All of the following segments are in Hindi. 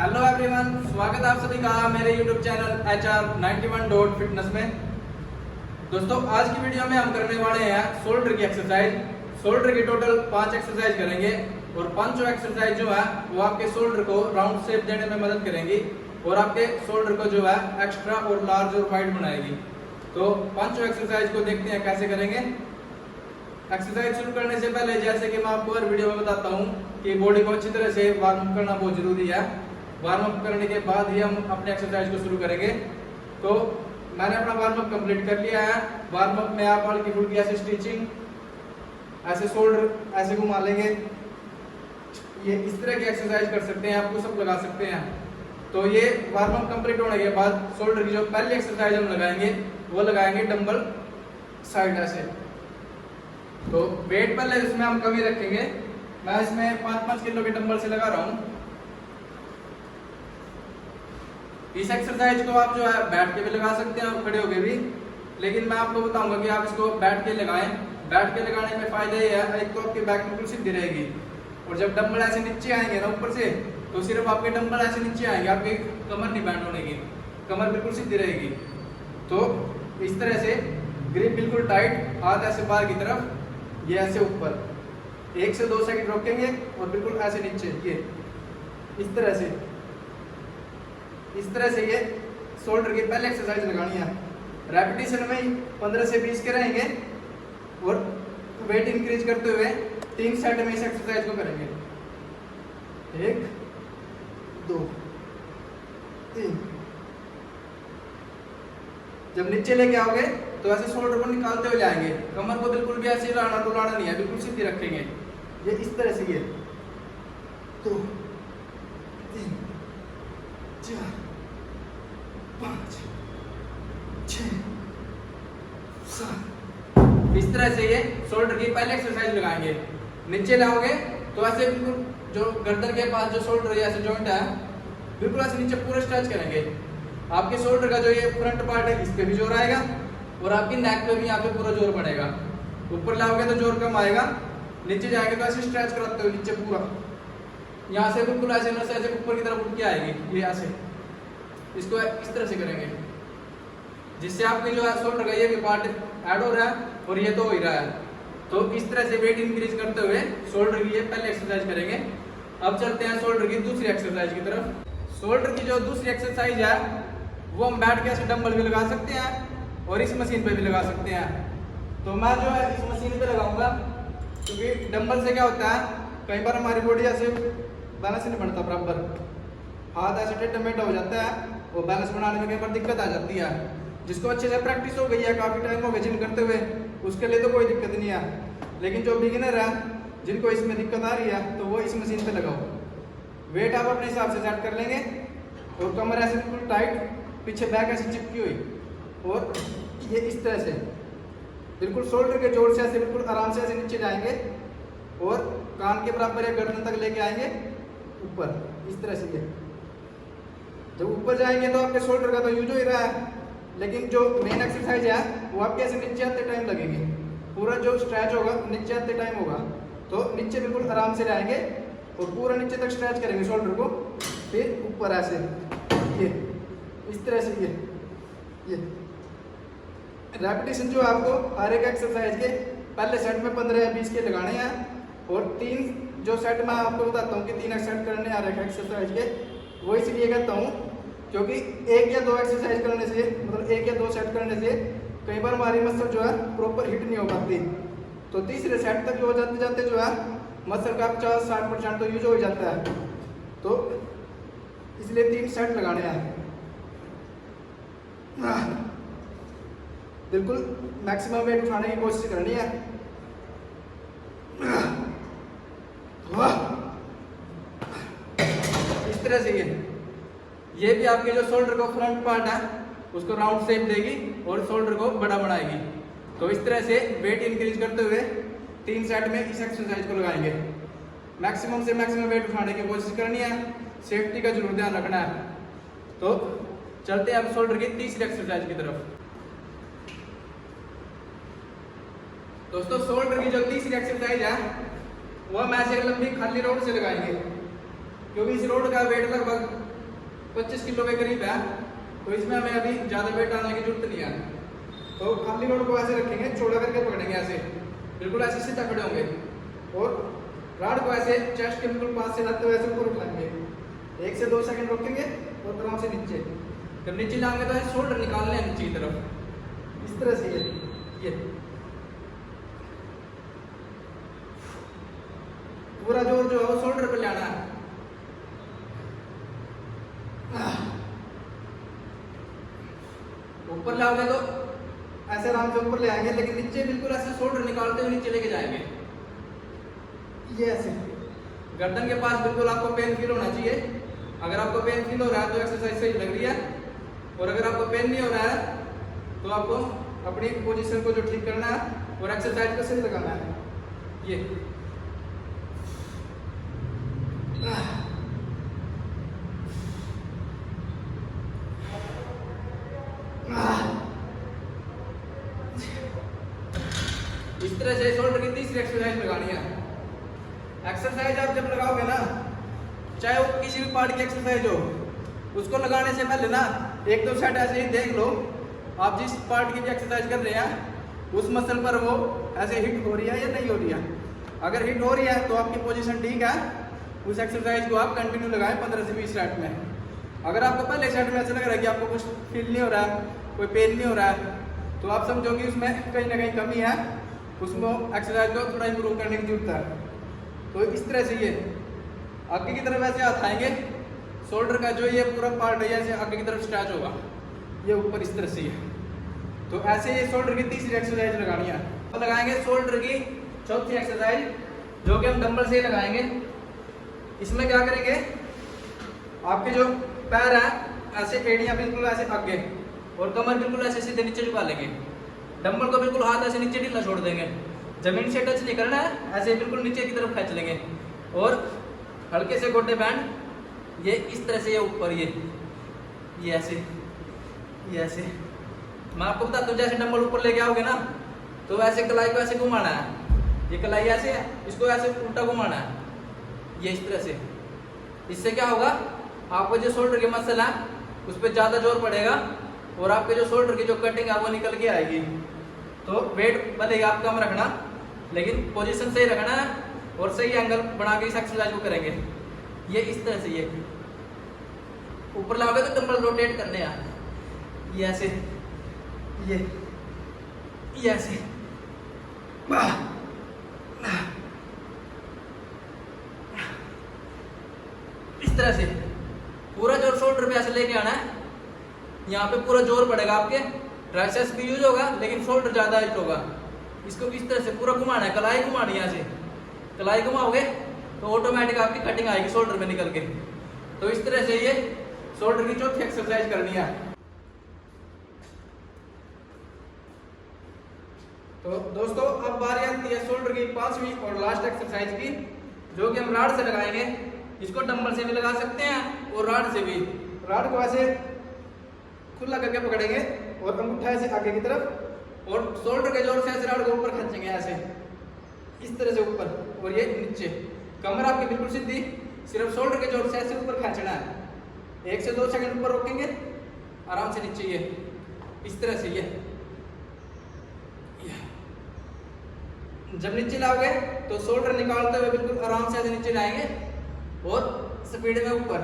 हेलो एवरीवन, स्वागत है आप सभी का मेरे YouTube चैनल HR91.fitness में। दोस्तों, आज की वीडियो में हम करने वाले हैं शोल्डर की एक्सरसाइज। शोल्डर की टोटल 5 एक्सरसाइज करेंगे और पांचों एक्सरसाइज जो है वो आपके शोल्डर को राउंड शेप देने में मदद करेंगी और आपके शोल्डर को जो है एक्स्ट्रा और लार्ज और वाइड बनाएगी। तो पांचों एक्सरसाइज को देखते हैं कैसे करेंगे। एक्सरसाइज शुरू करने से पहले जैसे कि मैं आपको हर वीडियो में बताता हूँ कि बॉडी को अच्छी तरह से वार्म अप करना बहुत जरूरी है। वार्म अप करने के बाद ही हम अपने एक्सरसाइज को शुरू करेंगे। तो मैंने अपना वार्म अप कंप्लीट कर लिया है। वार्म अप में आप हल्की फुल्की ऐसे स्टिचिंग, ऐसे शोल्डर ऐसे घुमा लेंगे। ये इस तरह की एक्सरसाइज कर सकते हैं, आप पुशअप लगा सकते हैं। तो ये वार्म अप कंप्लीट होने के बाद शोल्डर की जो पहली एक्सरसाइज हम लगाएंगे वो लगाएंगे डंबल साइड ऐसे। तो वेट पहले इसमें हम कमी रखेंगे। मैं इसमें 5-5 किलो के डंबल से लगा रहा हूँ। इस एक्सरसाइज को आप जो है बैठ के भी लगा सकते हैं और खड़े होके भी, लेकिन मैं आपको बताऊंगा कि आप इसको बैठ के लगाएं। बैठ के लगाने में फायदा ये है, एक तो आपकी बैक बिल्कुल सीधी रहेगी और जब डंबल ऐसे नीचे आएंगे ना ऊपर से, तो सिर्फ आपके डंबल ऐसे नीचे आएंगे, आपकी कमर नहीं बैंड होने की, कमर बिल्कुल सीधी रहेगी। तो इस तरह से ग्रिप बिल्कुल टाइट, हाथ ऐसे बाहर की तरफ, ये ऐसे ऊपर 1 से 2 सेकंड रोकेंगे और बिल्कुल ऐसे नीचे, ये इस तरह से ये शोल्डर की पहले एक्सरसाइज लगानी है। रेपिटेशन में 15 से 20 के रहेंगे और वेट इंक्रीज करते हुए 3 सेट में इस एक्सरसाइज को करेंगे। 1 2 3। जब नीचे लेके आओगे तो ऐसे शोल्डर को निकालते हुए जाएंगे, कमर को बिल्कुल भी ऐसे हिलाना डुलाना नहीं है, बिल्कुल सीधी रखेंगे। ये इस तरह से, ये 2 3 4 5 6 7। इस तरह से ये शोल्डर की पहले एक्सरसाइज लगाएंगे। नीचे लाओगे तो ऐसे बिल्कुल जो गर्दन के पास जो शोल्डर ऐसे जॉइंट है, बिल्कुल ऐसे नीचे पूरा स्ट्रेच करेंगे। आपके शोल्डर का जो ये फ्रंट पार्ट है, इस पे भी जोर आएगा और आपकी नेक पे भी यहाँ पे पूरा जोर पड़ेगा। ऊपर लाओगे तो जोर कम आएगा, नीचे जाएंगे तो ऐसे स्ट्रेच कराते हुए नीचे पूरा, यहाँ से बिल्कुल ऐसे नस ऐसे ऊपर की तरफ उठ के आएगी, ये ऐसे। इसको इस तरह से करेंगे जिससे आपके जो है शोल्डर का ये भी पार्ट ऐड हो रहा है और ये तो हो ही रहा है। तो इस तरह से वेट इंक्रीज करते हुए शोल्डर की ये पहले एक्सरसाइज करेंगे। अब चलते हैं शोल्डर की दूसरी एक्सरसाइज की तरफ। शोल्डर की जो दूसरी एक्सरसाइज है वो हम बैठ के ऐसे डंबल भी लगा सकते हैं और इस मशीन पे भी लगा सकते हैं। तो मैं जो है इस मशीन पे लगाऊंगा, क्योंकि डंबल से क्या होता है, कई बार हमारी बॉडी ऐसे बैलेंस नहीं बनता बराबर, हाथ ऐसे टेढ़ा मेढ़ा हो जाता है और बैलेंस बनाने में कई बार दिक्कत आ जाती है। जिसको अच्छे से प्रैक्टिस हो गई है, काफ़ी टाइम हो गया जिम करते हुए, उसके लिए तो कोई दिक्कत नहीं है। लेकिन जो बिगिनर है, जिनको इसमें दिक्कत आ रही है, तो वो इस मशीन पे लगाओ। वेट आप अपने हिसाब से सेट कर लेंगे और कमर ऐसे बिल्कुल टाइट, पीछे बैक ऐसे चिपकी हुई और ये इस तरह से बिल्कुल शोल्डर के जोर से ऐसे बिल्कुल आराम से ऐसे नीचे जाएंगे और कान के बराबर या गर्दन तक लेके आएंगे ऊपर, इस तरह से। ये जब ऊपर जाएंगे तो आपके शोल्डर का तो यूज हो ही रहा है, लेकिन जो मेन एक्सरसाइज है वो आपके ऐसे नीचे आते टाइम लगेगी। पूरा जो स्ट्रेच होगा नीचे आते टाइम होगा, तो नीचे बिल्कुल आराम से जाएंगे और पूरा नीचे तक स्ट्रेच करेंगे शोल्डर को, फिर ऊपर ऐसे, ये इस तरह से। ये रेपिटेशन जो आपको हर एक एक्सरसाइज के पहले सेट में 15 या 20 के लगाने हैं और 3 जो सेट मैं आपको बताता हूँ कि 3 सेट करने आ रहे हैं एक्सरसाइज के, वो इसलिए कहता हूँ क्योंकि 1 या 2 एक्सरसाइज करने से, मतलब 1 या 2 सेट करने से कई बार हमारी मसल जो है प्रॉपर हिट नहीं हो पाती। तो तीसरे सेट तक जो जाते जाते जो है मसल का 50-60% तो यूज हो जाता है। तो इसलिए 3 सेट लगाने हैं। बिल्कुल मैक्सिमम वेट उठाने की कोशिश करनी है। इस तरह से ये भी आपके जो शोल्डर का फ्रंट पार्ट है उसको राउंड शेप देगी और शोल्डर को बड़ा बनाएगी। तो इस तरह से वेट इंक्रीज करते हुए 3 सेट में इस एक्सरसाइज को लगाएंगे। मैक्सिमम से मैक्सिमम वेट उठाने की कोशिश करनी है, सेफ्टी का जरूर ध्यान रखना है। तो चलते हैं अब शोल्डर की तीसरी एक्सरसाइज की तरफ। दोस्तों, शोल्डर की जो तीसरी एक्सरसाइज है वो हम ऐसे लंबी खाली रोड से लगाएंगे। क्योंकि इस रोड का वेट लगभग 25 किलो के करीब है, तो इसमें हमें अभी ज़्यादा वेट डालने की जरूरत नहीं है। तो खाली रोड को ऐसे रखेंगे, चौड़ा करके पकड़ेंगे ऐसे, बिल्कुल ऐसे सीधा खड़े होंगे और राड को ऐसे चेस्ट के बिल्कुल पास से लाते हुए ऐसे ऊपर उठाएंगे। 1 से 2 सेकंड रोकेंगे और आराम से नीचे। जब नीचे लाएंगे तो ऐसे शोल्डर निकालने हैं नीचे की तरफ, इस तरह से ये पूरा जोर जो है वो शोल्डर पे लाना है। ऊपर लाओगे तो ऐसे आराम से ऊपर ले आएंगे, लेकिन नीचे बिल्कुल ऐसे शोल्डर निकालते हुए नीचे लेके जाएंगे। ये ऐसे गर्दन के पास बिल्कुल आपको पेन फील होना चाहिए। अगर आपको पेन फील हो रहा है तो एक्सरसाइज सही लग रही है, और अगर आपको पेन नहीं हो रहा है तो आपको अपनी पोजीशन को जो ठीक करना है और एक्सरसाइज को सही लगाना है। ये इस तरह से शोल्डर की तीसरी एक्सरसाइज लगानी है। एक्सरसाइज आप जब लगाओगे ना, चाहे वो किसी भी पार्ट की एक्सरसाइज हो, उसको लगाने से पहले ना 1-2 सेट ऐसे ही देख लो आप जिस पार्ट की भी एक्सरसाइज कर रहे हैं उस मसल पर वो ऐसे हिट हो रही है या नहीं हो रही है। अगर हिट हो रही है तो आपकी पोजीशन ठीक है, उस एक्सरसाइज को आप कंटिन्यू लगाएं 15 से 20 सेट में। अगर आपको पहले सेट में ऐसा लग रहा है कि आपको कुछ फील नहीं हो रहा है, कोई पेन नहीं हो रहा है, तो आप समझो कि उसमें कहीं ना कहीं कमी है, उसमें एक्सरसाइज को थोड़ा इंप्रूव करने की जरूरत है। तो इस तरह से ये आगे की तरफ ऐसे हाथ आएंगे, शोल्डर का जो ये पूरा पार्ट है ऐसे आगे की तरफ स्ट्रेच होगा, ये ऊपर इस तरह से है। तो ऐसे ये शोल्डर की तीसरी एक्सरसाइज लगानी है। अब लगाएंगे शोल्डर की चौथी एक्सरसाइज, जो कि हम डंबल से लगाएंगे। इसमें क्या करेंगे, आपके जो पैर है ऐसे एड़ियां बिल्कुल ऐसे आगे और कमर बिल्कुल ऐसे सीधे नीचे झुका लेंगे। डंबल को बिल्कुल हाथ ऐसे नीचे ढीला छोड़ देंगे, जमीन से टच नहीं करना है, ऐसे बिल्कुल नीचे की तरफ खींच लेंगे और हल्के से गोटे बैंड ये इस तरह से ये ऊपर ये ऐसे मैं आपको बताता हूँ। जैसे डंबल ऊपर लेके आओगे ना तो ऐसे कलाई को ऐसे घुमाना है, ये कलाई ऐसे है, इसको ऐसे उल्टा घुमाना है, ये इस तरह से। इससे क्या होगा, आपको जो शोल्डर की मसल है उस पर ज़्यादा जोर पड़ेगा और आपके जो शोल्डर की जो कटिंग है वो निकल के आएगी। तो वेट भले ही आप कम रखना, लेकिन पोजीशन सही रखना है और सही एंगल बना के इस एक्सरसाइज को करेंगे। ये इस तरह से ये ऊपर लाओगे तो डंबल रोटेट करने हैं, ये ऐसे ये ऐसे इस तरह से पूरा जोर शोल्डर पे ऐसे लेके आना है। यहाँ पे पूरा जोर पड़ेगा, आपके ट्राइसेप्स भी यूज होगा लेकिन शोल्डर ज्यादा हिट होगा। इसको इस तरह से पूरा घुमाना है, कलाई घुमानी है, यहाँ से कलाई घुमाओगे तो ऑटोमेटिक आपकी कटिंग आएगी शोल्डर में निकल के। तो इस तरह से ये शोल्डर की चौथी एक्सरसाइज करनी है। तो दोस्तों अब बारी आती है शोल्डर की 5वीं और लास्ट एक्सरसाइज की, जो कि हम राड से लगाएंगे। इसको डंबल से भी लगा सकते हैं और राड से भी। राड को ऐसे खुला करके पकड़ेंगे और अंगूठा ऐसे आगे की तरफ और शोल्डर के जोर से ऐसे राड को ऊपर खींचेंगे ऐसे इस तरह से ऊपर, और ये नीचे। कमर आपकी बिल्कुल सीधी, सिर्फ शोल्डर के जोर से ऐसे ऊपर खींचना है। 1 से 2 सेकंड ऊपर रोकेंगे, आराम से नीचे ये इस तरह से ये जब नीचे लाओगे तो शोल्डर निकालते हुए बिल्कुल आराम से ऐसे नीचे लाएंगे और स्पीड में ऊपर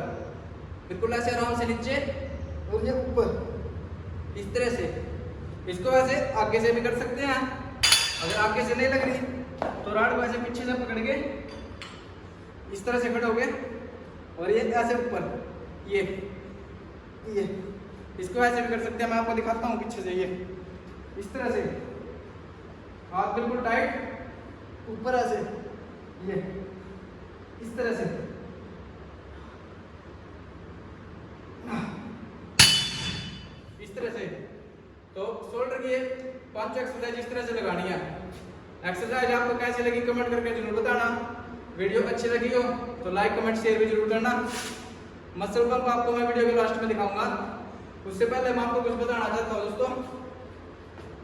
बिल्कुल ऐसे आराम से नीचे और ये ऊपर इस तरह से। इसको ऐसे आगे से भी कर सकते हैं, अगर आगे से नहीं लग रही तो राड को ऐसे पीछे से पकड़ के इस तरह से खड़े हो गए और ये ऐसे ऊपर ये इसको ऐसे भी कर सकते हैं। मैं आपको दिखाता हूँ पीछे से, ये इस तरह से हाथ बिल्कुल टाइट ऊपर ऐसे ये इस तरह से इस तरह से। तो शोल्डर की 5 एक्सरसाइज इस तरह से लगानी है। एक्सरसाइज आपको कैसी लगी कमेंट करके जरूर बताना। वीडियो अच्छी लगी हो तो लाइक कमेंट शेयर भी जरूर करना। मसल पंप आपको मैं वीडियो के लास्ट में दिखाऊंगा। उससे पहले मैं आपको कुछ बताना चाहता हूँ दोस्तों।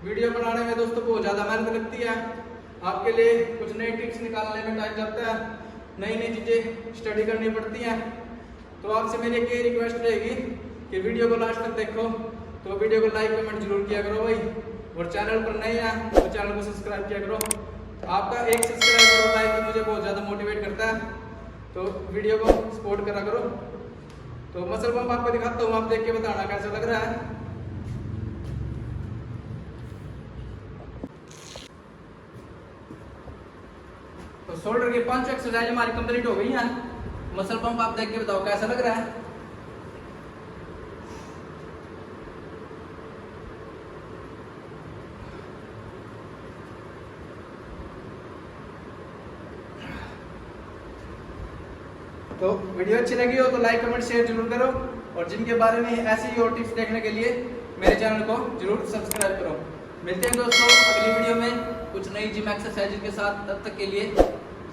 वीडियो बनाने में दोस्तों बहुत ज़्यादा मेहनत लगती है, आपके लिए कुछ नई टिप्स निकालने में टाइम लगता है, नई नई चीज़ें स्टडी करनी पड़ती हैं। तो आपसे मेरी एक रिक्वेस्ट रहेगी कि वीडियो को लास्ट तक देखो, तो वीडियो को लाइक कमेंट जरूर किया करो भाई, और चैनल पर नए हैं तो चैनल को सब्सक्राइब किया करो। आपका एक सब्सक्राइब और लाइक मुझे बहुत ज़्यादा मोटिवेट करता है, तो वीडियो को सपोर्ट करा करो। तो मसल पंप आपको दिखाता हूँ, आप देख के बताना कैसा लग रहा है। तो शोल्डर की 5 एक्सरसाइज हमारी कंप्लीट हो गई हैं। मसल पंप आप देख के बताओ कैसा लग रहा है। तो वीडियो अच्छी लगी हो तो लाइक कमेंट शेयर जरूर करो, और जिनके बारे में ऐसी ही और टिप्स देखने के लिए मेरे चैनल को जरूर सब्सक्राइब करो। मिलते हैं दोस्तों अगली वीडियो में कुछ नई जिम एक्सरसाइज के साथ। तब तक के लिए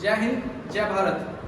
जय हिंद, जय भारत।